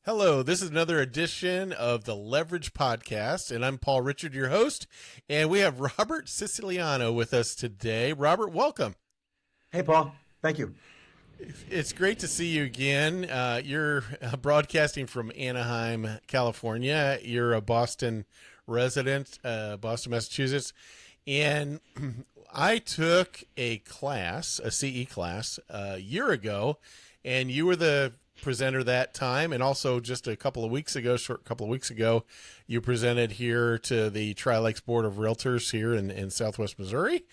Hello, this is another edition of the Leverage Podcast, and I'm Paul Richard, your host, and we have Robert Siciliano with us today. Robert, welcome. Hey, Paul. Thank you. It's great to see you again. You're broadcasting from Anaheim, California. You're a Boston resident, Boston, Massachusetts, and I took a class, a CE class, a year ago, and you were the presenter that time, and also just a couple of weeks ago, you presented here to the Tri-Lakes Board of Realtors here in Southwest Missouri,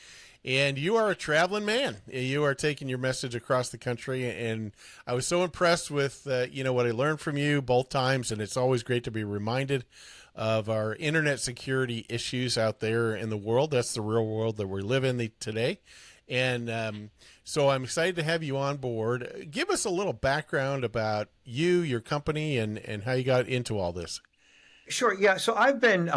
and you are a traveling man. You are taking your message across the country, and I was so impressed with what I learned from you both times, and it's always great to be reminded of our internet security issues out there in the world. That's the real world that we live in today. And so I'm excited to have you on board. Give us a little background about you, your company, and how you got into all this. Sure. Yeah. So I've been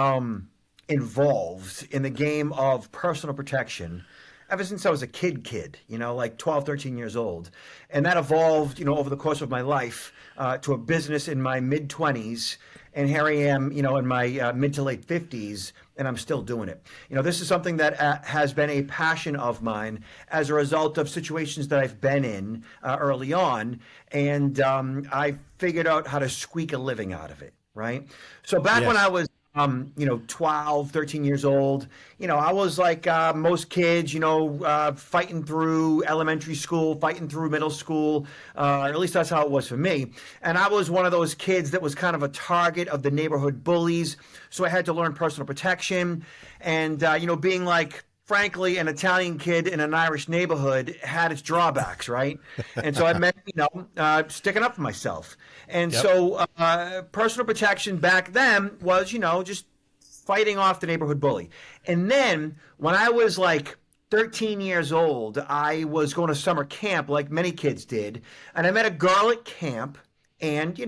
involved in the game of personal protection ever since I was a kid, like 12, 13 years old. And that evolved, over the course of my life to a business in my mid-20s. And here I am, in my mid to late 50s, and I'm still doing it. This is something that has been a passion of mine as a result of situations that I've been in early on. And I figured out how to squeak a living out of it, right? So back when I was 12, 13 years old, I was like most kids, fighting through elementary school, fighting through middle school, or at least that's how it was for me. And I was one of those kids that was kind of a target of the neighborhood bullies. So I had to learn personal protection and, being like, frankly, an Italian kid in an Irish neighborhood had its drawbacks, right? And so I meant, sticking up for myself. And so personal protection back then was, just fighting off the neighborhood bully. And then when I was like 13 years old, I was going to summer camp like many kids did. And I met a girl at camp. And,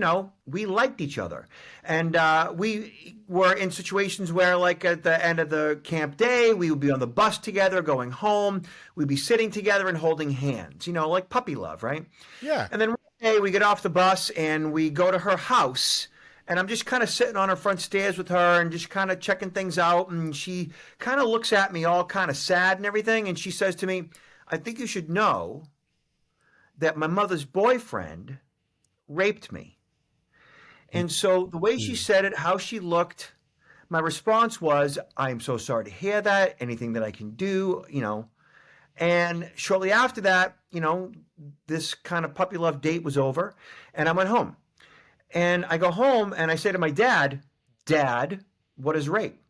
we liked each other. And we were in situations where, like, at the end of the camp day, we would be on the bus together going home. We'd be sitting together and holding hands, like puppy love, right? Yeah. And then one day we get off the bus and we go to her house. And I'm just kind of sitting on her front stairs with her and just kind of checking things out. And she kind of looks at me all kind of sad and everything. And she says to me, "I think you should know that my mother's boyfriend raped me." And so the way she said it, how she looked, my response was, "I am so sorry to hear that. Anything that I can do, And shortly after that, this kind of puppy love date was over and I went home. And I go home and I say to my dad, "Dad, what is rape?"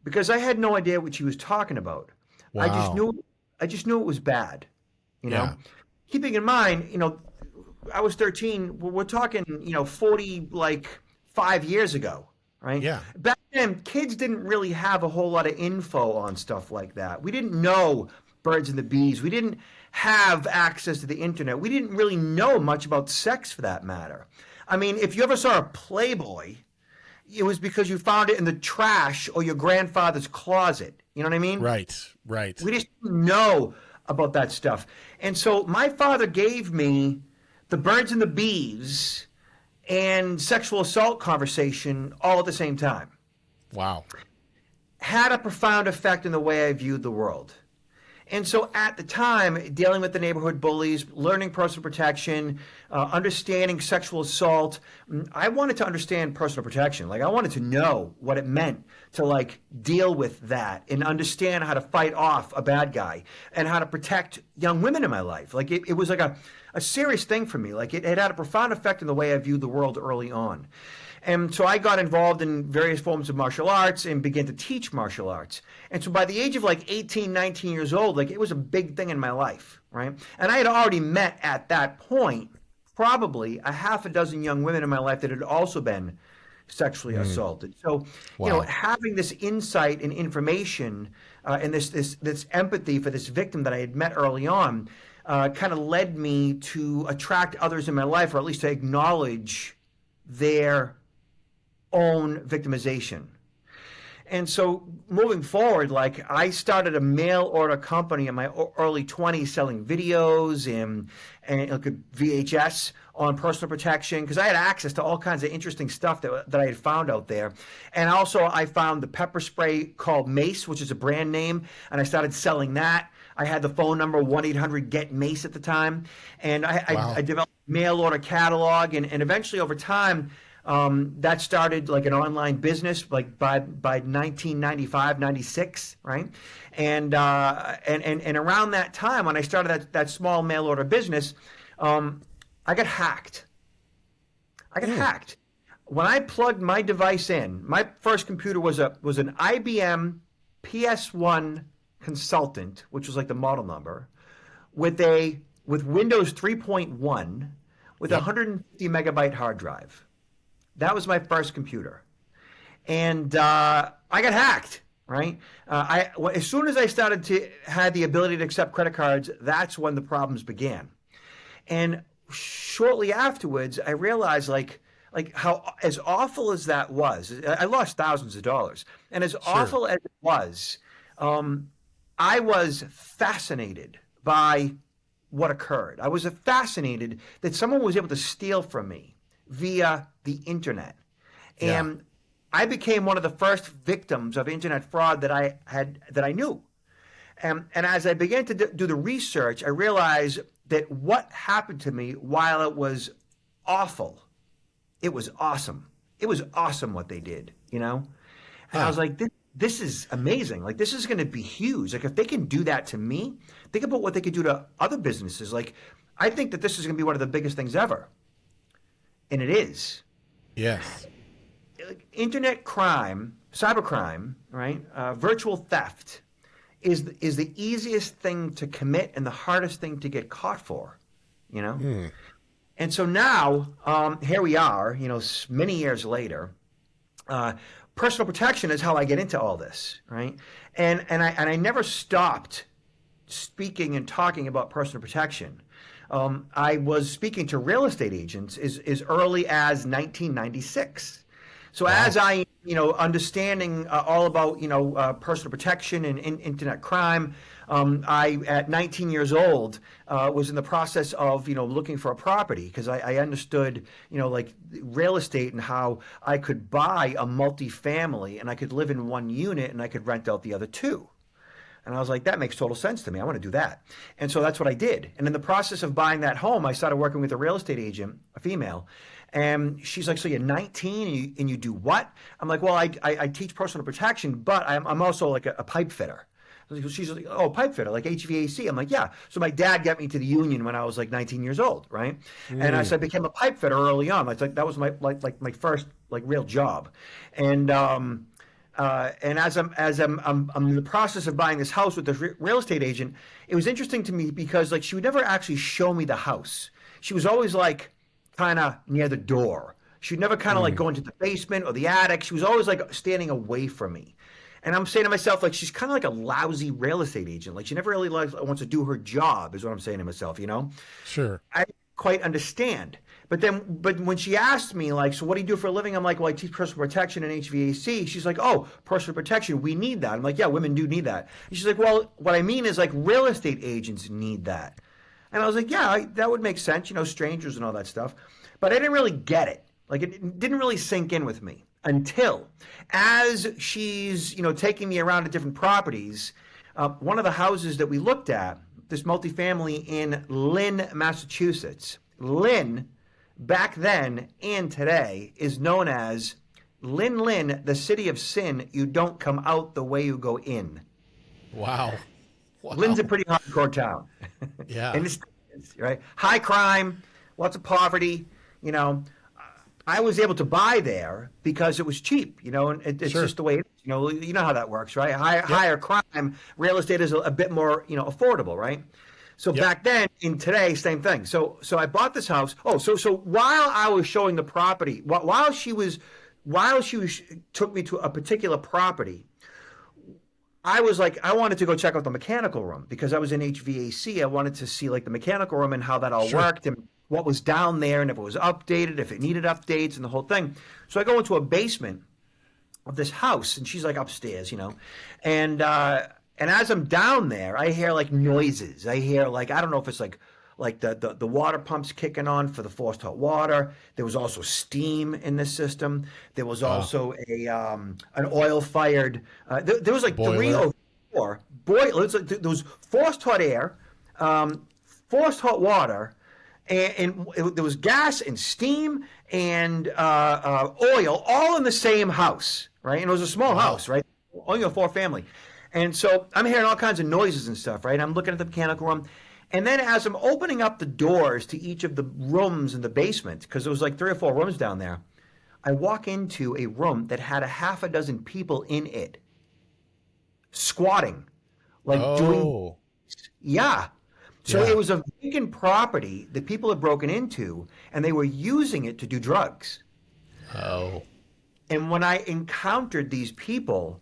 Because I had no idea what she was talking about. Wow. I just knew it was bad, Keeping in mind, I was 13. We're talking, 45 years ago, right? Yeah. Back then, kids didn't really have a whole lot of info on stuff like that. We didn't know birds and the bees. We didn't have access to the internet. We didn't really know much about sex for that matter. I mean, if you ever saw a Playboy, it was because you found it in the trash or your grandfather's closet. You know what I mean? Right. We just didn't know about that stuff. And so my father gave me the birds and the bees and sexual assault conversation all at the same time. Wow. Had a profound effect in the way I viewed the world. And so at the time, dealing with the neighborhood bullies, learning personal protection, understanding sexual assault, I wanted to understand personal protection. Like, I wanted to know what it meant to, deal with that and understand how to fight off a bad guy and how to protect young women in my life. Like, it was like a serious thing for me. Like, it had a profound effect in the way I viewed the world early on. And so I got involved in various forms of martial arts and began to teach martial arts. And so by the age of 18, 19 years old, it was a big thing in my life, right? And I had already met at that point probably a half a dozen young women in my life that had also been sexually assaulted. So, Wow. Having this insight and information and this empathy for this victim that I had met early on kind of led me to attract others in my life, or at least to acknowledge their own victimization. And so moving forward, I started a mail order company in my early 20s selling videos and VHS on personal protection because I had access to all kinds of interesting stuff that I had found out there. And also I found the pepper spray called Mace, which is a brand name, and I started selling that. I had the phone number 1-800-GET-MACE at the time, and I developed a mail order catalog, and eventually over time, that started like an online business, like by 1995, 96, right? And around that time, when I started that small mail order business, I got hacked. When I plugged my device in, my first computer was an IBM PS1 Consultant, which was like the model number, with Windows 3.1 with a 150 megabyte hard drive. That was my first computer, and I got hacked. Right, as soon as I started to had the ability to accept credit cards, that's when the problems began. And shortly afterwards, I realized like how as awful as that was, I lost thousands of dollars, and as awful as it was, I was fascinated by what occurred. I was fascinated that someone was able to steal from me via the internet. And I became one of the first victims of internet fraud that I knew. And as I began to do the research, I realized that what happened to me, while it was awful, it was awesome. It was awesome what they did, you know? And I was like, this is amazing. Like, this is going to be huge. Like, if they can do that to me, think about what they could do to other businesses. Like, I think that this is going to be one of the biggest things ever. And it is. Yes. Internet crime, cybercrime, right? Virtual theft is the easiest thing to commit and the hardest thing to get caught for, you know? And so now, here we are, you know, many years later. Personal protection is how I get into all this, right? And I never stopped speaking and talking about personal protection. I was speaking to real estate agents as early as 1996. So as I, you know, understanding all about, you know, personal protection and internet crime, I, at 19 years old, was in the process of, you know, looking for a property because I understood, you know, like real estate and how I could buy a multifamily and I could live in one unit and I could rent out the other two. And I was like, that makes total sense to me. I want to do that. And so that's what I did. And in the process of buying that home, I started working with a real estate agent, a female. And she's like, so you're 19 and you do what? I'm like, well, I teach personal protection, but I'm also like a pipe fitter. She's like, oh, pipe fitter, like HVAC. I'm like, yeah. So my dad got me to the union when I was like 19 years old, right? And I became a pipe fitter early on. Like that was my my first like real job. And as I'm in the process of buying this house with this real estate agent, it was interesting to me because like she would never actually show me the house. She was always like kind of near the door. She'd never kind of like go into the basement or the attic. She was always like standing away from me. And I'm saying to myself, like, she's kind of like a lousy real estate agent. Like, she never really wants to do her job, is what I'm saying to myself, you know? Sure. I didn't quite understand. But when she asked me, like, so what do you do for a living? I'm like, well, I teach personal protection and HVAC. She's like, oh, personal protection, we need that. I'm like, yeah, women do need that. And she's like, well, what I mean is, like, real estate agents need that. And I was like, yeah, that would make sense, you know, strangers and all that stuff. But I didn't really get it. Like, it didn't really sink in with me until as she's, you know, taking me around to different properties, one of the houses that we looked at, this multifamily in Lynn, Massachusetts. Lynn, back then and today, is known as Lynn, the city of sin. You don't come out the way you go in. Wow. Lynn's a pretty hardcore town. Yeah. And it's, right? High crime, lots of poverty, you know. I was able to buy there because it was cheap, you know, and it's just the way it is. You know how that works, right? Higher crime, real estate is a bit more, you know, affordable, right? So back then and today, same thing. So I bought this house. Oh, so while I was showing the property, while she took me to a particular property, I was like, I wanted to go check out the mechanical room because I was in HVAC. I wanted to see like the mechanical room and how that all worked and what was down there and if it was updated, if it needed updates and the whole thing. So I go into a basement of this house and she's like upstairs, you know, and as I'm down there, I hear like noises. I hear like, I don't know if it's like like the water pumps kicking on for the forced hot water. There was also steam in this system. There was Wow. also an oil fired. There was like three Boiler. or four boilers. Like there was forced hot air, forced hot water, there was gas and steam and oil all in the same house, right? And it was a small Wow. house, right? Only a four family. And so I'm hearing all kinds of noises and stuff, right? I'm looking at the mechanical room. And then as I'm opening up the doors to each of the rooms in the basement, because there was like 3 or 4 rooms down there, I walk into a room that had a half a dozen people in it, squatting, like doing, Oh. yeah. So Yeah. it was a vacant property that people had broken into, and they were using it to do drugs. Oh. And when I encountered these people,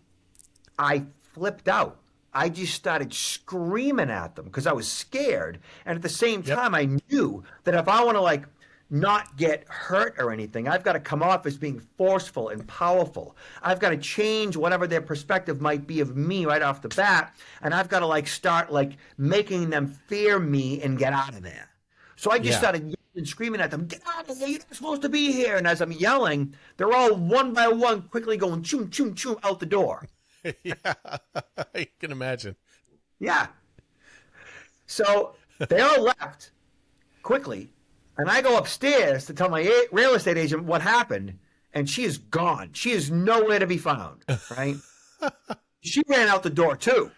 I flipped out. I just started screaming at them because I was scared. And at the same Yep. time, I knew that if I want to like not get hurt or anything, I've got to come off as being forceful and powerful. I've got to change whatever their perspective might be of me right off the bat. And I've got to like start like making them fear me and get out of there. So I just Yeah. started yelling and screaming at them, get out of there, you're not supposed to be here. And as I'm yelling, they're all one by one quickly going choom, choom, choom out the door. Yeah. I can imagine. Yeah. So they all left quickly. And I go upstairs to tell my real estate agent what happened. And she is gone. She is nowhere to be found. Right. She ran out the door too.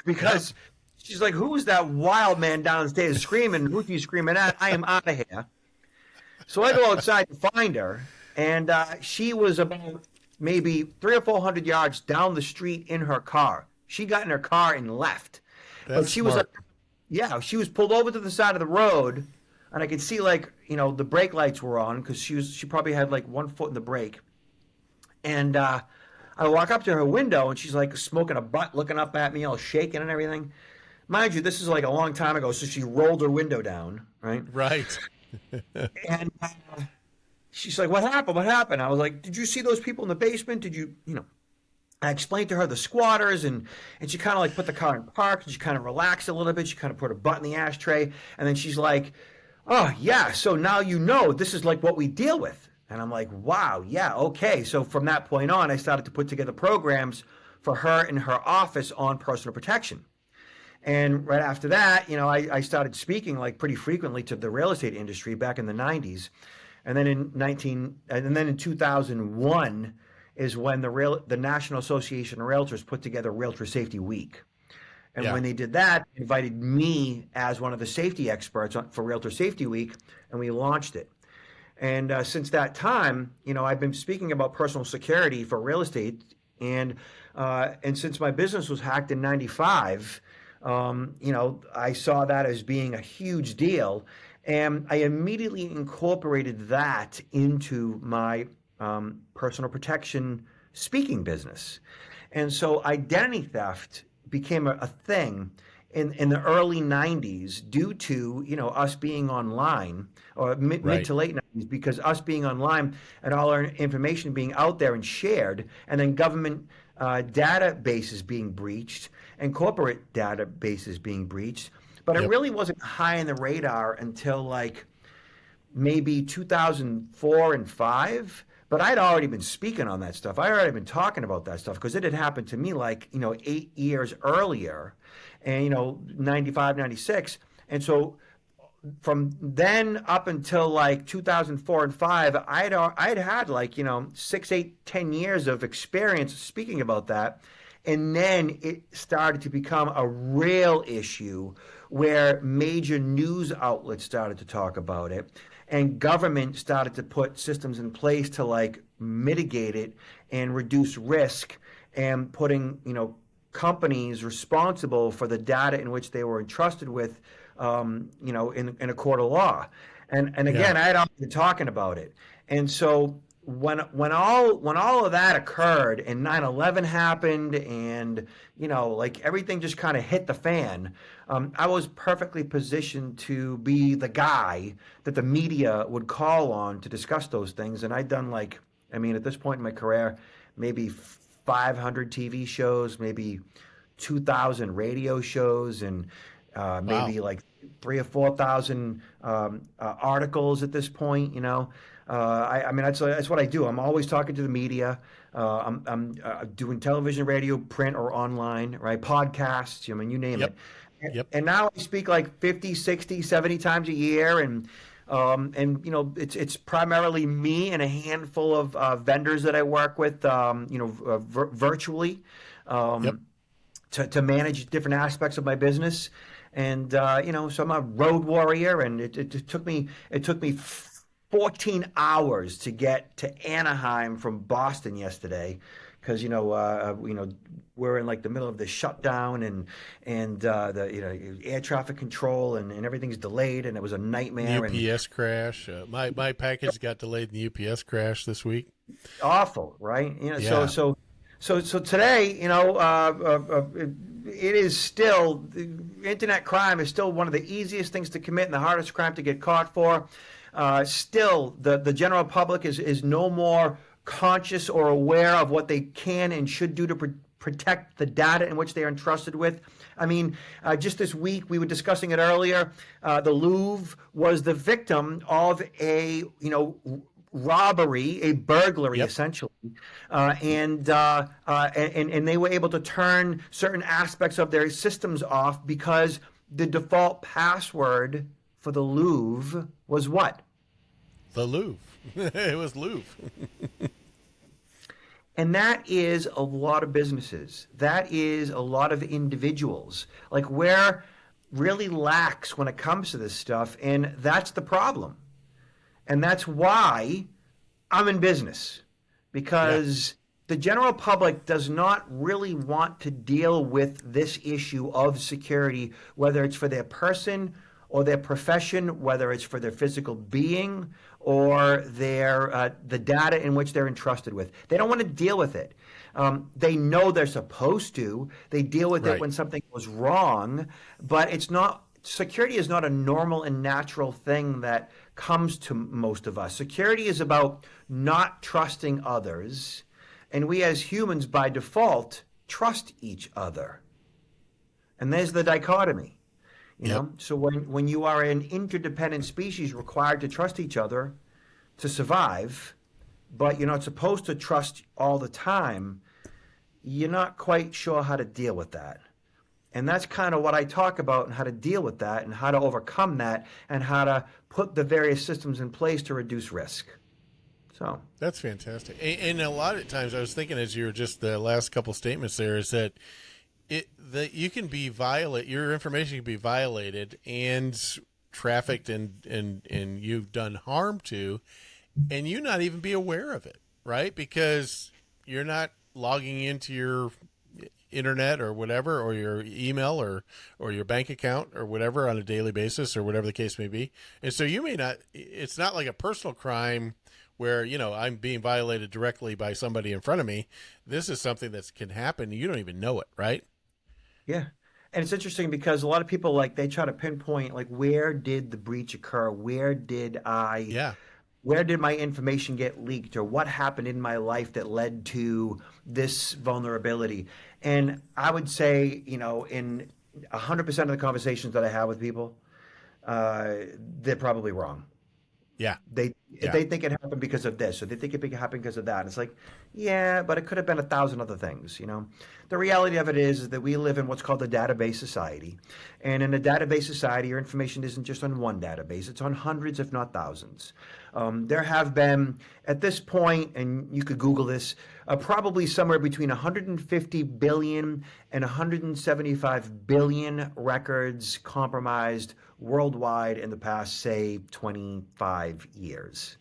Because she's like, who's that wild man downstairs screaming? Who's he screaming at? I am out of here. So I go outside to find her. And she was about maybe 300 or 400 yards down the street in her car. She got in her car and left. That's But she was, smart. yeah, she was pulled over to the side of the road, and I could see like the brake lights were on because she probably had like one foot in the brake. And I walk up to her window, and she's like smoking a butt, looking up at me, all shaking and everything. Mind you, this is like a long time ago, so she rolled her window down, right? Right. And she's like, "What happened? What happened?" I was like, "Did you see those people in the basement? Did you, I explained to her the squatters, and she kind of like put the car in park, and she kind of relaxed a little bit. She kind of put her butt in the ashtray, and then she's like, "Oh yeah, so now this is like what we deal with." And I'm like, "Wow, yeah, okay." So from that point on, I started to put together programs for her in her office on personal protection. And right after that, I started speaking like pretty frequently to the real estate industry back in the 90s. And then in 2001 is when the National Association of Realtors put together Realtor Safety Week. And Yeah. when they did that, they invited me as one of the safety experts for Realtor Safety Week, and we launched it. And since that time, I've been speaking about personal security for real estate, and since my business was hacked in '95, I saw that as being a huge deal, and I immediately incorporated that into my personal protection speaking business. And so identity theft became a thing in the early 90s due to us being online, or mid Right. to late 90s, because us being online and all our information being out there and shared, and then government databases being breached and corporate databases being breached. But it Yep. really wasn't high on the radar until like maybe 2004 and 5. But I'd already been speaking on that stuff. I already been talking about that stuff because it had happened to me like 8 years earlier, and 95, 96. And so from then up until like 2004 and 5, I'd had like 6, 8, 10 years of experience speaking about that. And then it started to become a real issue where major news outlets started to talk about it, and government started to put systems in place to like mitigate it and reduce risk, and putting companies responsible for the data in which they were entrusted with, in a court of law. And again, Yeah. I had already been talking about it. And so when all of that occurred and 9/11 happened, and like everything just kind of hit the fan, I was perfectly positioned to be the guy that the media would call on to discuss those things. And I'd done at this point in my career, maybe 500 TV shows, maybe 2,000 radio shows, and Wow. maybe like 3 or 4 thousand articles at this point. I mean, that's what I do. I'm always talking to the media. I'm doing television, radio, print, or online, right? Podcasts, I mean, you name it. Yep. Yep. And now I speak like 50, 60, 70 times a year. And it's primarily me and a handful of vendors that I work with, virtually. Yep. Um, to manage different aspects of my business. And so I'm a road warrior, and it took me 14 hours to get to Anaheim from Boston yesterday, because we're in like the middle of the shutdown, and the air traffic control, and everything's delayed, and it was a nightmare and UPS crash. My package got delayed in the UPS crash this week. awful, right? So Yeah. today, it is still, internet crime is still one of the easiest things to commit and the hardest crime to get caught for. Still, the general public is no more conscious or aware of what they can and should do to protect the data in which they are entrusted with. I mean, just this week, we were discussing it earlier. The Louvre was the victim of a robbery, a burglary, Yep. essentially, and they were able to turn certain aspects of their systems off because the default password for the Louvre was what? The Louvre. It was Louvre. And that is a lot of businesses. That is a lot of individuals. Like, we're really lax when it comes to this stuff, and that's the problem. And that's why I'm in business, Yeah. because the general public does not really want to deal with this issue of security, whether it's for their person or their profession, whether it's for their physical being or the data in which they're entrusted with. They don't want to deal with it. They know they're supposed to. They deal with it Right. when something goes wrong, but it's not. Security is not a normal and natural thing that comes to most of us. Security is about not trusting others, and we as humans by default trust each other. And there's the dichotomy. Yep. So when you are an interdependent species required to trust each other to survive, but you're not supposed to trust all the time, you're not quite sure how to deal with that. And that's kind of what I talk about, and how to deal with that, and how to overcome that, and how to put the various systems in place to reduce risk. So That's fantastic. And a lot of times, I was thinking as you were just the last couple statements there, is that that you can be your information can be violated and trafficked, and you've done harm to, and you not even be aware of it, right? Because you're not logging into your internet or whatever, or your email, or your bank account or whatever on a daily basis, or whatever the case may be. And so you may not, it's not like a personal crime where, I'm being violated directly by somebody in front of me. This is something that can happen. You don't even know it, right? yeah. And it's interesting because a lot of people, like, they try to pinpoint, like, where did the breach occur? Yeah. Where did my information get leaked, or what happened in my life that led to this vulnerability? And I would say, in 100% of the conversations that I have with people, they're probably wrong. Yeah. They Yeah. they think it happened because of this, or they think it happened because of that. And it's like, yeah, but it could have been 1,000 other things. The reality of it is that we live in what's called a database society, and in a database society, your information isn't just on one database; it's on hundreds, if not thousands. There have been, at this point, and you could Google this, probably somewhere between 150 billion and 175 billion records compromised worldwide in the past, say, 25 years.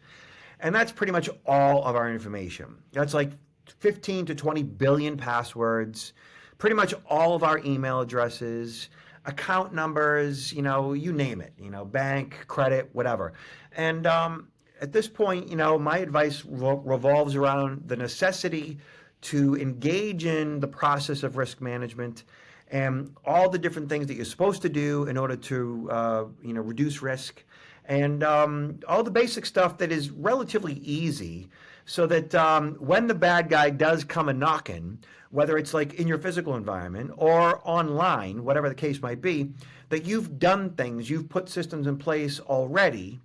And that's pretty much all of our information. That's like 15 to 20 billion passwords, pretty much all of our email addresses, account numbers, you name it, bank, credit, whatever. And at this point, my advice revolves around the necessity to engage in the process of risk management and all the different things that you're supposed to do in order to reduce risk. and all the basic stuff that is relatively easy, so that when the bad guy does come a knocking, whether it's like in your physical environment or online, whatever the case might be, that you've done things, you've put systems in place already,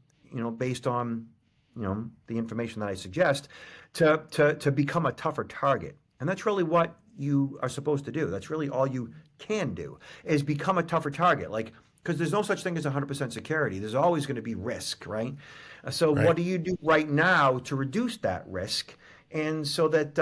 based on, the information that I suggest, to become a tougher target. And that's really what you are supposed to do. That's really all you can do, is become a tougher target. Like, because there's no such thing as 100% security. There's always going to be risk, right? So Right. what do you do right now to reduce that risk? And so that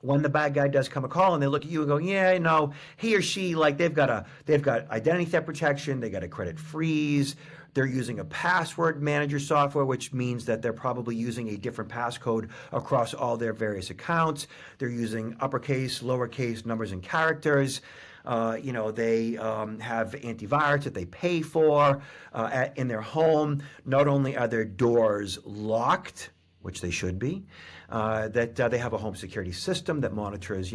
when the bad guy does come a call and they look at you and go, yeah, no, he or she, like they've got identity theft protection, they got a credit freeze, they're using a password manager software, which means that they're probably using a different passcode across all their various accounts. They're using uppercase, lowercase numbers and characters. They have antivirus that they pay for in their home. Not only are their doors locked, which they should be, that they have a home security system that monitors,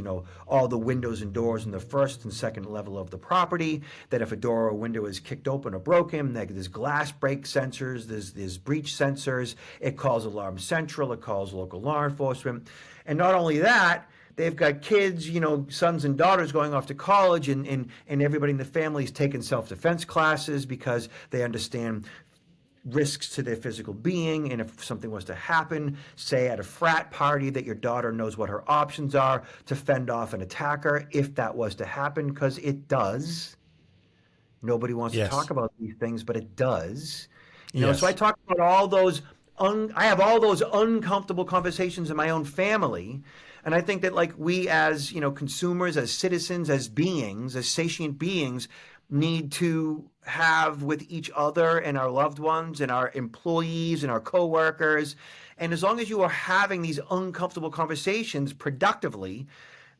all the windows and doors in the first and second level of the property, that if a door or window is kicked open or broken, there's glass break sensors, there's breach sensors, it calls Alarm Central, it calls local law enforcement. And not only that, they've got kids, sons and daughters going off to college, and everybody in the family is taking self-defense classes because they understand risks to their physical being. And if something was to happen, say at a frat party, that your daughter knows what her options are to fend off an attacker if that was to happen, because it does. Nobody wants to talk about these things, but it does. So I talk about all those, I have all those uncomfortable conversations in my own family. And I think that, like, we as, consumers, as citizens, as beings, as sentient beings, need to have with each other and our loved ones and our employees and our coworkers. And as long as you are having these uncomfortable conversations productively,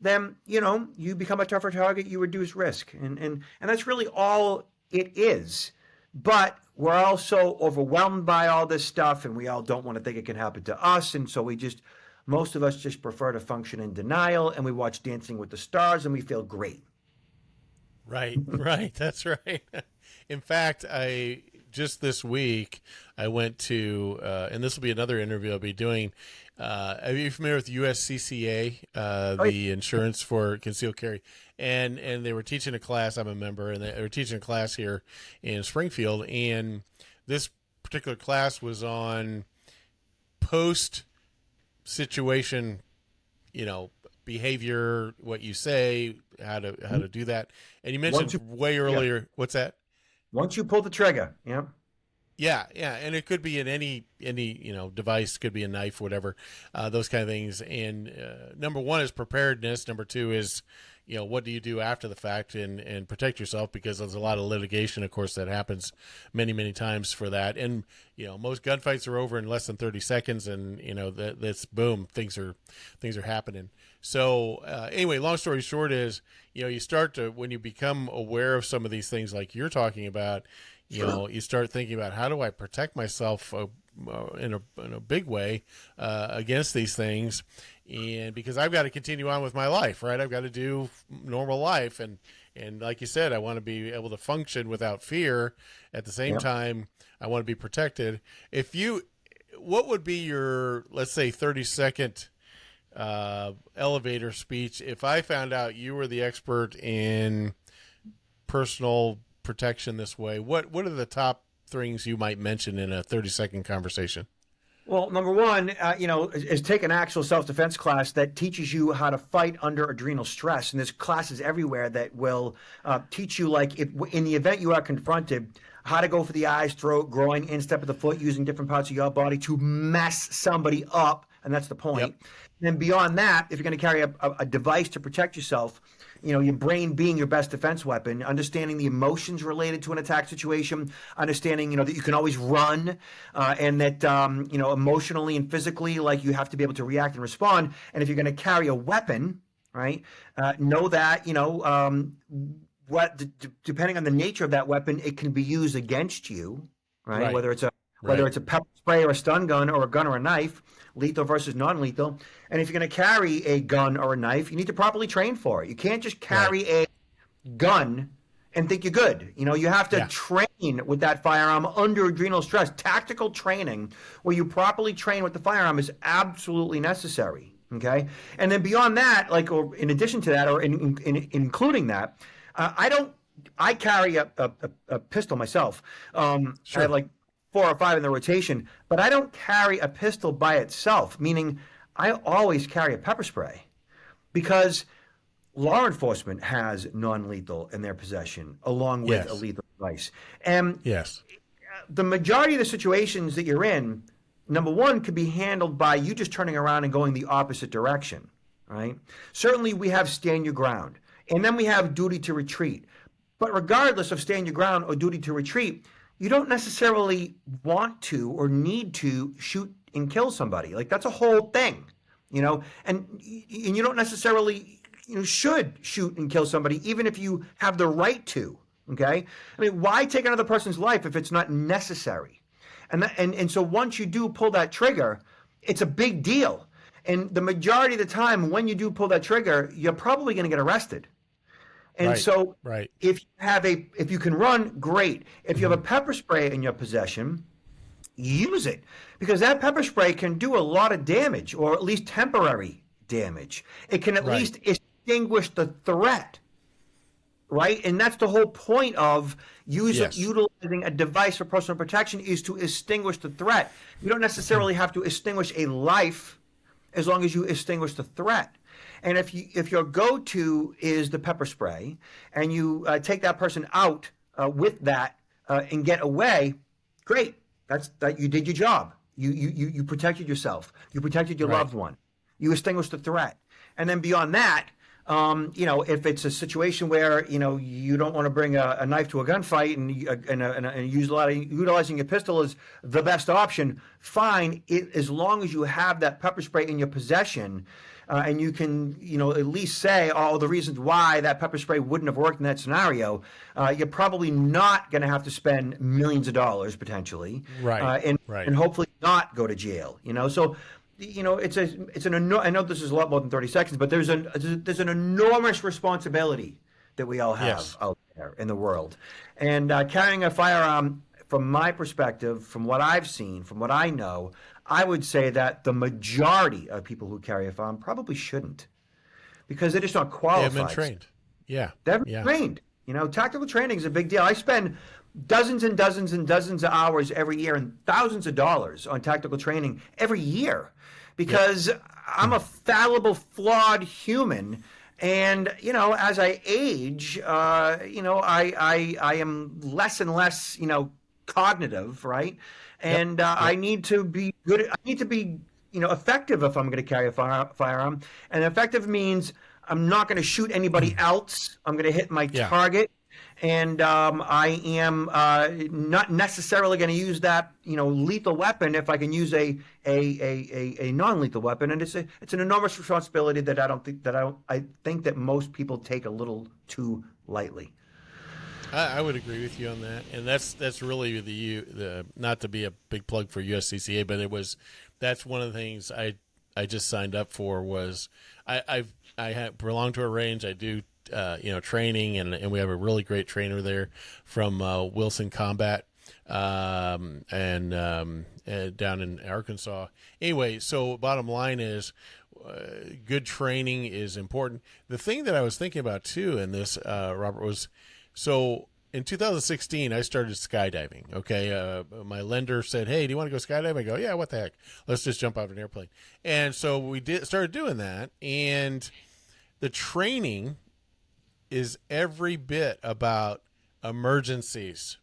then, you become a tougher target, you reduce risk. And that's really all it is. But we're all so overwhelmed by all this stuff, and we all don't want to think it can happen to us. And so most of us just prefer to function in denial, and we watch Dancing with the Stars and we feel great. Right, right. That's right. In fact, just this week, I went to, and this will be another interview I'll be doing. Are you familiar with USCCA, the insurance for concealed carry? And they were teaching a class. I'm a member, and they were teaching a class here in Springfield. And this particular class was on post situation, behavior, what you say, how to do that. And you mentioned way earlier, what's that? Once you pull the trigger, yeah. Yeah, and it could be in any device, could be a knife, whatever, those kind of things. And number one is preparedness. Number two is, what do you do after the fact and protect yourself, because there's a lot of litigation, of course, that happens many, many times for that. And most gunfights are over in less than 30 seconds, and that's boom, things are happening. So anyway, long story short is, you start to, when you become aware of some of these things like you're talking about, you start thinking about, how do I protect myself in a big way against these things? And because I've got to continue on with my life, right? I've got to do normal life. And like you said, I want to be able to function without fear. At the same time, I want to be protected. What would be your, let's say, 30-second elevator speech if I found out you were the expert in personal protection this way? What are the top things you might mention in a 30-second conversation? Well, number one, is take an actual self-defense class that teaches you how to fight under adrenal stress. And there's classes everywhere that will teach you, like, in the event you are confronted, how to go for the eyes, throat, groin, instep of the foot, using different parts of your body to mess somebody up. And that's the point. Yep. And beyond that, if you're going to carry a device to protect yourself, your brain being your best defense weapon, understanding the emotions related to an attack situation, understanding, that you can always run, and that, emotionally and physically, like, you have to be able to react and respond. And if you're going to carry a weapon, right, know that, depending on the nature of that weapon, it can be used against you, right? Whether it's a pepper spray or a stun gun or a gun or a knife, lethal versus non-lethal. And if you're going to carry a gun or a knife, you need to properly train for it. You can't just carry a gun and think you're good. You have to train with that firearm under adrenal stress. Tactical training where you properly train with the firearm is absolutely necessary. Okay. And then beyond that, like, or in addition to that, or including that, I carry a pistol myself. I have like 4 or 5 in the rotation, but I don't carry a pistol by itself, meaning I always carry a pepper spray because law enforcement has non-lethal in their possession along with a lethal device. And the majority of the situations that you're in, number one, could be handled by you just turning around and going the opposite direction, right? Certainly we have stand your ground, and then we have duty to retreat. But regardless of stand your ground or duty to retreat, you don't necessarily want to or need to shoot and kill somebody. Like, that's a whole thing, and you don't necessarily should shoot and kill somebody, even if you have the right to. Okay, I mean, why take another person's life if it's not necessary? And so once you do pull that trigger, it's a big deal. And the majority of the time, when you do pull that trigger, you're probably going to get arrested. And so if you can run, great. If you have a pepper spray in your possession, use it, because that pepper spray can do a lot of damage, or at least temporary damage. It can at least extinguish the threat, right? And that's the whole point of utilizing a device for personal protection, is to extinguish the threat. You don't necessarily have to extinguish a life as long as you extinguish the threat. And if your go-to is the pepper spray, and you take that person out with that and get away, great. That you did your job. You protected yourself. You protected your loved one. You extinguished the threat. And then beyond that, if it's a situation where you don't want to bring a knife to a gunfight and utilizing your pistol is the best option, fine. As long as you have that pepper spray in your possession, and you can at least say all the reasons why that pepper spray wouldn't have worked in that scenario, you're probably not going to have to spend millions of dollars potentially, and hopefully not go to jail. So. I know this is a lot more than 30 seconds, but there's an enormous responsibility that we all have out there in the world. And carrying a firearm, from my perspective, from what I've seen, from what I know, I would say that the majority of people who carry a firearm probably shouldn't, because they're just not qualified. They haven't been trained. They haven't been trained. Tactical training is a big deal. I spend dozens and dozens and dozens of hours every year and thousands of dollars on tactical training every year, because I'm a fallible, flawed human. And, as I age, I am less and less, cognitive, right? And I need to be good. I need to be, effective if I'm going to carry a firearm. And effective means I'm not going to shoot anybody else. I'm going to hit my target. And I am not necessarily going to use that, lethal weapon if I can use a non-lethal weapon. And it's an enormous responsibility that I think that most people take a little too lightly. I would agree with you on that, and that's really the not to be a big plug for USCCA, but that's one of the things I just signed up for. Was I belong to a range. I do training, and we have a really great trainer there from Wilson Combat, and down in Arkansas. Anyway, so bottom line is, good training is important. The thing that I was thinking about too in this, Robert, was, so in 2016 I started skydiving. Okay, my lender said, "Hey, do you want to go skydiving?" I go, "Yeah, what the heck? Let's just jump out of an airplane." And so we started doing that, and the training is every bit about emergencies.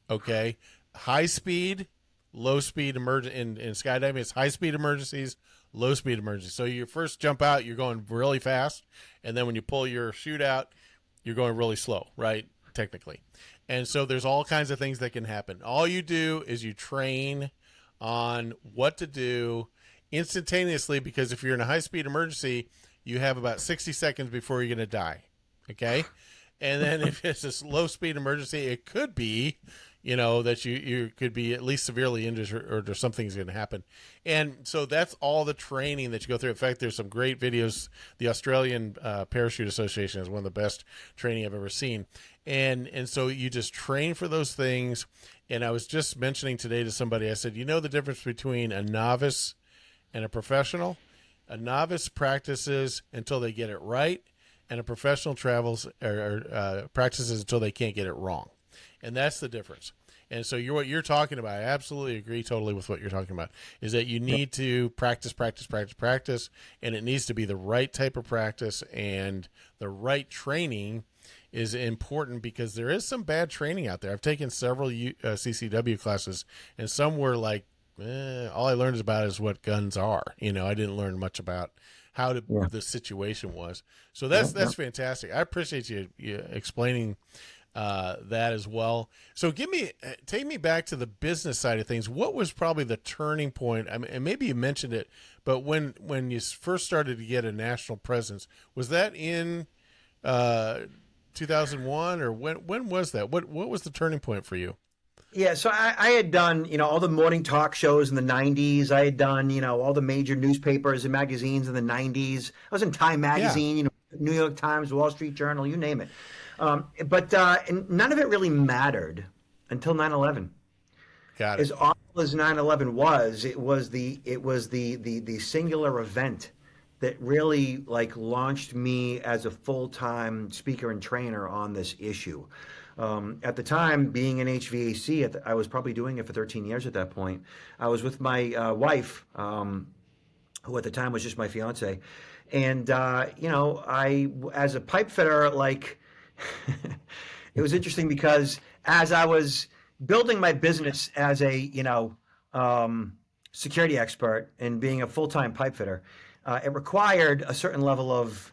Okay, high speed, low speed in skydiving. It's high speed emergencies, low speed emergencies. So you first jump out, you're going really fast, and then when you pull your chute out, you're going really slow, right? Technically. And so there's all kinds of things that can happen. All you do is you train on what to do instantaneously, because if you're in a high speed emergency, you have about 60 seconds before you're going to die. Okay. And then if it's a low speed emergency, it could be, that you could be at least severely injured, or something's going to happen. And so that's all the training that you go through. In fact, there's some great videos. The Australian Parachute Association is one of the best training I've ever seen. And so you just train for those things. And I was just mentioning today to somebody, I said, the difference between a novice and a professional? A novice practices until they get it right, and a professional travels or practices until they can't get it wrong. And that's the difference. And so what you're talking about, I absolutely agree totally with what you're talking about, is that you need to practice, and it needs to be the right type of practice, and the right training is important, because there is some bad training out there. I've taken several CCW classes, and some were like, all I learned about is what guns are. I didn't learn much about how the situation was. So that's fantastic. I appreciate you explaining that as well. So take me back to the business side of things. What was probably the turning point? I mean, and maybe you mentioned it, but when you first started to get a national presence, was that in 2001, or when was that? What was the turning point for you? Yeah, so I had done, all the morning talk shows in the 90s. I had done, all the major newspapers and magazines in the 90s. I was in Time Yeah, Magazine, New York Times, Wall Street Journal, you name it. But and none of it really mattered until 9/11. got it. As awful as 9/11 was, it was the singular event that really like launched me as a full-time speaker and trainer on this issue. At the time, being in HVAC, I was probably doing it for 13 years at that point. I was with my wife, who at the time was just my fiance, and I, as a pipe fitter, like, it was interesting because as I was building my business as a security expert and being a full-time pipe fitter, it required a certain level of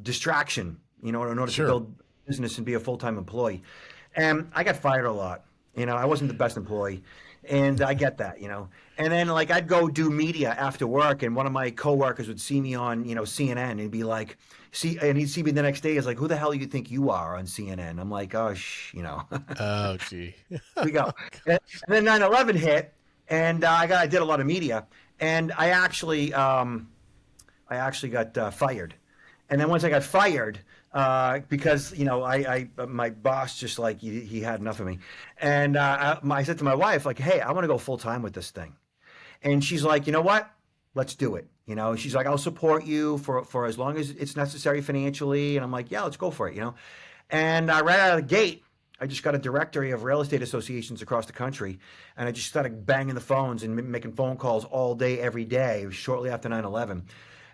distraction, in order to Sure. build business and be a full-time employee. And I got fired a lot. I wasn't the best employee, and I get that. And then like I'd go do media after work, and one of my coworkers would see me on CNN and be like, and he'd see me the next day. He's like, "Who the hell do you think you are on CNN?" I'm like, "Oh, Oh, gee. we go." And then 9/11 hit, and I did a lot of media, and I actually got fired. And then once I got fired, because my boss just like he had enough of me, and I said to my wife like, "Hey, I want to go full time with this thing," and she's like, "You know what? Let's do it." She's like, "I'll support you for as long as it's necessary financially," and I'm like, "Yeah, let's go for it." And right out of the gate, I just got a directory of real estate associations across the country, and I just started banging the phones and making phone calls all day, every day, shortly after 9/11.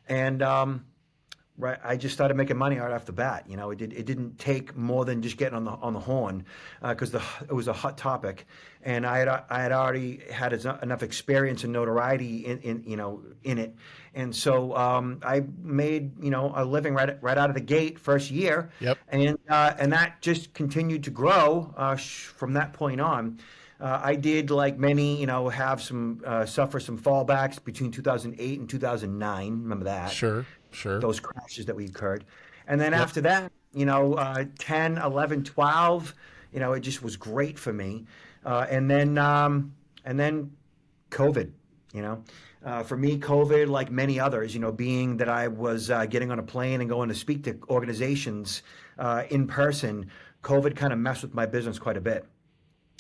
And right, I just started making money right off the bat. It didn't take more than just getting on the horn, because it was a hot topic, and I had already had enough experience and notoriety in it, and so I made a living right out of the gate first year, Yep. and that just continued to grow from that point on. I did, like many, have suffer some fallbacks between 2008 and 2009. Remember that? Sure. Sure. Those crashes that we occurred. And then Yep. after that, 10, 11, 12, it just was great for me. And then COVID, for me, COVID, like many others, being that I was getting on a plane and going to speak to organizations in person, COVID kind of messed with my business quite a bit.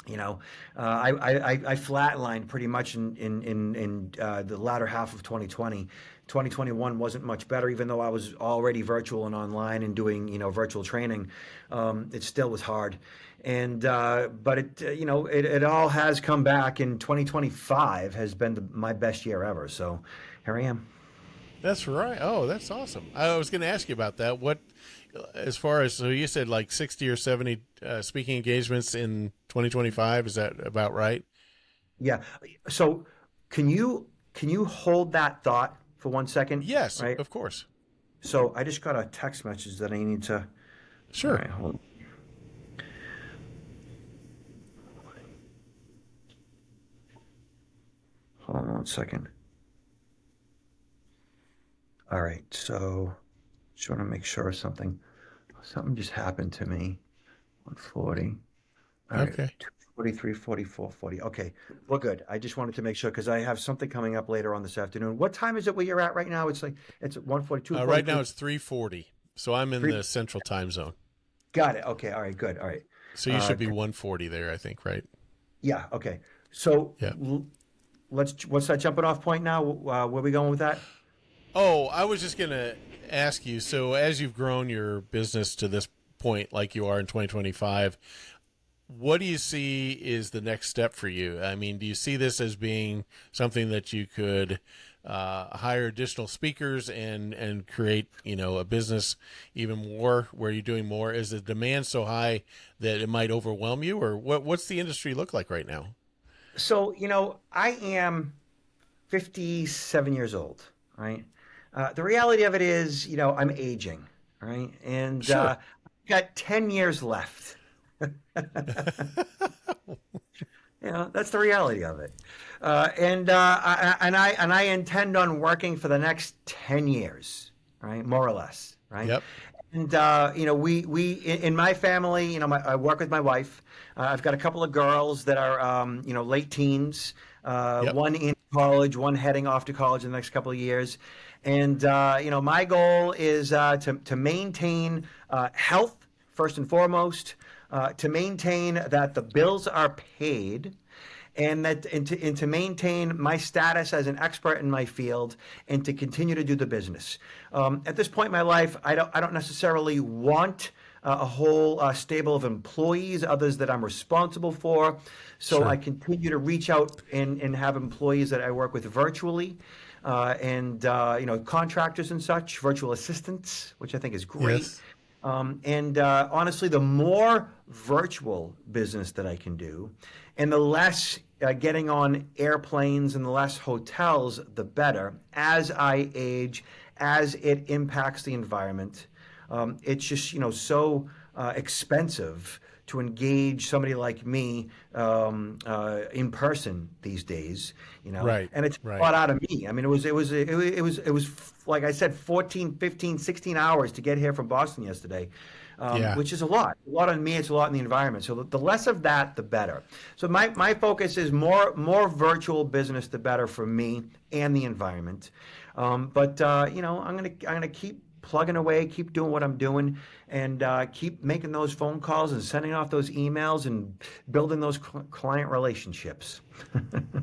I flatlined pretty much in the latter half of 2020. 2021 wasn't much better, even though I was already virtual and online and doing virtual training. It still was hard, and but it all has come back. And 2025 has been my best year ever. So here I am. That's right. Oh, that's awesome. I was going to ask you about that. What, as far as, so you said like 60 or 70 speaking engagements in 2025. Is that about right? Yeah. So can you hold that thought for 1 second? Yes, Right. of course. So I just got a text message that I need to. All Sure. right, hold on 1 second. All right, so just want to make sure something just happened to me. 140. All right. Okay. 43, 44, 40. Okay. Well, good. I just wanted to make sure because I have something coming up later on this afternoon. What time is it where you're at right now? It's 1:42, Right now 43. it's 3:40, so I'm in the central time zone. Got it. Okay. All right. Good. All right. So you should be 1:40 there, I think, right? Yeah. Okay. So Yeah. what's that jumping off point now? Where are we going with that? Oh, I was just going to ask you, so as you've grown your business to this point like you are in 2025, what do you see is the next step for you? I mean, do you see this as being something that you could hire additional speakers and create, a business even more where you're doing more? Is the demand so high that it might overwhelm you, or what's the industry look like right now? So, I am 57 years old, right? The reality of it is, I'm aging, right? And Sure. I've got 10 years left. That's the reality of it. And I intend on working for the next 10 years, right? More or less, right? Yep. And we in my family, I work with my wife. I've got a couple of girls that are late teens. Yep. One in college, one heading off to college in the next couple of years. And my goal is to maintain health first and foremost, to maintain that the bills are paid, and to maintain my status as an expert in my field, and to continue to do the business. At this point in my life, I don't necessarily want a whole stable of employees, others that I'm responsible for. So Sure. I continue to reach out and have employees that I work with virtually, and contractors and such, virtual assistants, which I think is great. Yes. Honestly, the more virtual business that I can do, and the less getting on airplanes and the less hotels, the better. As I age, as it impacts the environment, it's just so expensive to engage somebody like me in person these days, Right. and it's Right. a lot out of me. I mean, it was like I said, 14, 15, 16 hours to get here from Boston yesterday, Yeah. which is a lot on me. It's a lot in the environment. So the less of that, the better. So my focus is more virtual business, the better for me and the environment. I'm gonna keep plugging away, keep doing what I'm doing, and keep making those phone calls and sending off those emails and building those client relationships.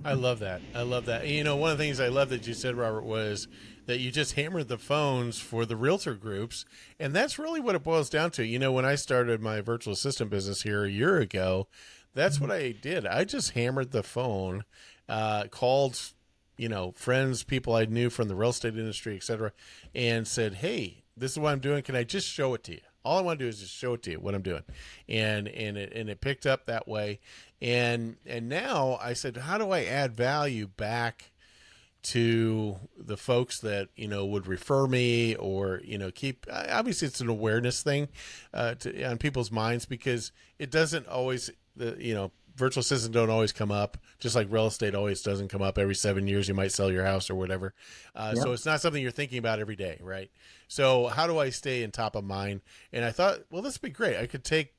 I love that. I love that. And, one of the things I love that you said, Robert, was that you just hammered the phones for the realtor groups. And that's really what it boils down to. When I started my virtual assistant business here a year ago, that's what I did. I just hammered the phone, called, friends, people I knew from the real estate industry, et cetera, and said, hey, this is what I'm doing. Can I just show it to you? All I want to do is just show it to you what I'm doing. And it picked up that way. And now I said, how do I add value back to the folks that, would refer me or, keep, obviously it's an awareness thing on people's minds, because it doesn't always, virtual assistants don't always come up, just like real estate always doesn't come up. Every 7 years you might sell your house or whatever. So it's not something you're thinking about every day, right? So how do I stay in top of mind? And I thought, well, this would be great. I could take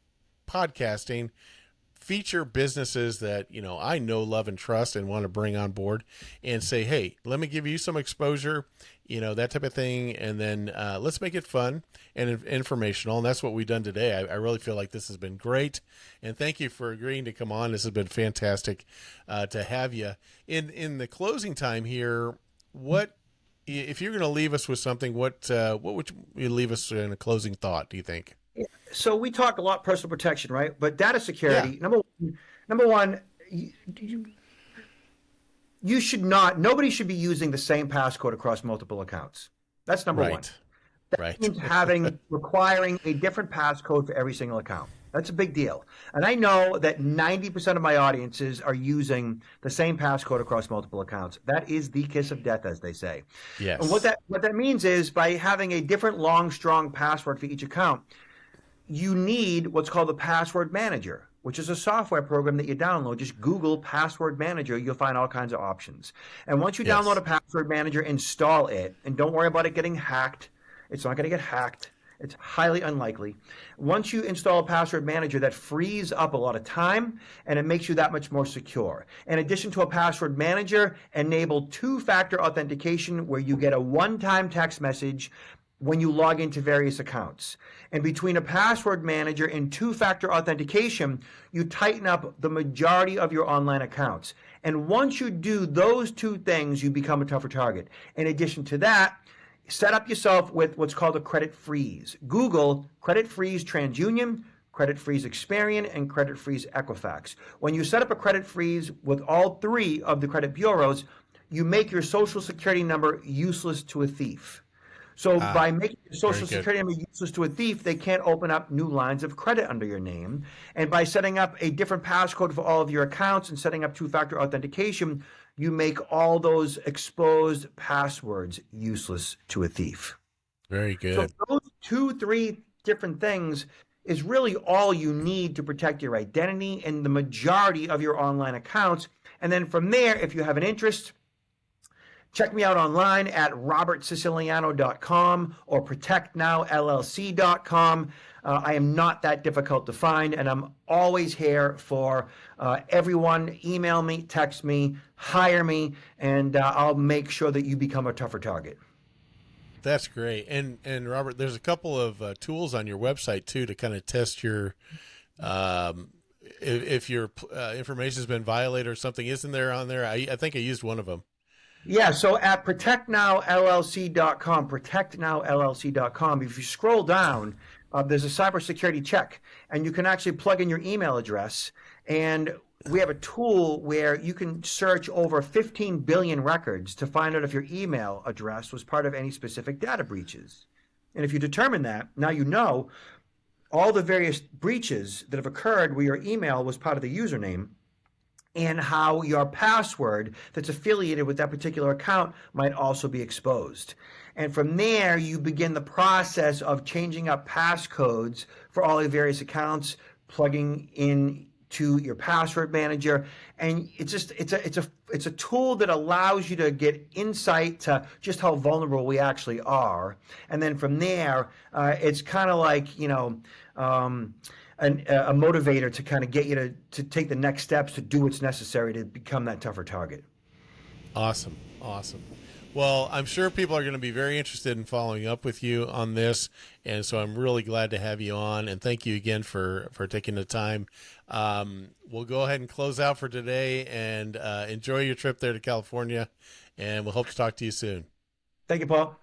podcasting, feature businesses that, I know, love, and trust and want to bring on board, and say, hey, let me give you some exposure, that type of thing. And then let's make it fun and informational. And that's what we've done today. I really feel like this has been great. And thank you for agreeing to come on. This has been fantastic to have you. In the closing time here, if you're going to leave us with something, what would you leave us in a closing thought, do you think? So we talk a lot personal protection, right? But data security, Yeah. number one, you should not. Nobody should be using the same passcode across multiple accounts. That's number one. That Right. means requiring a different passcode for every single account. That's a big deal. And I know that 90% of my audiences are using the same passcode across multiple accounts. That is the kiss of death, as they say. Yes. And what that means is, by having a different long, strong password for each account, you need what's called the password manager, which is a software program that you download. Just Google password manager. You'll find all kinds of options. And once you download a password manager, install it, and don't worry about it getting hacked. It's not going to get hacked. It's highly unlikely. Once you install a password manager, that frees up a lot of time and it makes you that much more secure. In addition to a password manager, enable two-factor authentication where you get a one-time text message when you log into various accounts. And between a password manager and two-factor authentication, you tighten up the majority of your online accounts. And once you do those two things, you become a tougher target. In addition to that, set up yourself with what's called a credit freeze. Google credit freeze TransUnion, credit freeze Experian, and credit freeze Equifax. When you set up a credit freeze with all three of the credit bureaus, you make your social security number useless to a thief. So by making your social security number useless to a thief, they can't open up new lines of credit under your name. And by setting up a different passcode for all of your accounts and setting up two-factor authentication, you make all those exposed passwords useless to a thief. Very good. So those 2-3 different things is really all you need to protect your identity and the majority of your online accounts. And then from there, if you have an interest, check me out online at robertsiciliano.com or protectnowllc.com. I am not that difficult to find, and I'm always here for everyone. Email me, text me, hire me, and I'll make sure that you become a tougher target. That's great. And Robert, there's a couple of tools on your website too to kind of test your if your information has been violated or something. Isn't there on there? I think I used one of them. Yeah, so at protectnowllc.com, if you scroll down, there's a cybersecurity check, and you can actually plug in your email address. And we have a tool where you can search over 15 billion records to find out if your email address was part of any specific data breaches. And if you determine that, now you know all the various breaches that have occurred where your email was part of the username, and how your password that's affiliated with that particular account might also be exposed. And from there, you begin the process of changing up passcodes for all the various accounts, plugging in to your password manager. And it's a tool that allows you to get insight to just how vulnerable we actually are. And then from there, it's kind of like, a motivator to kind of get you to take the next steps to do what's necessary to become that tougher target. Awesome. Well, I'm sure people are going to be very interested in following up with you on this, and so I'm really glad to have you on, and thank you again for taking the time. We'll go ahead and close out for today, and enjoy your trip there to California, and we'll hope to talk to you soon. Thank you, Paul.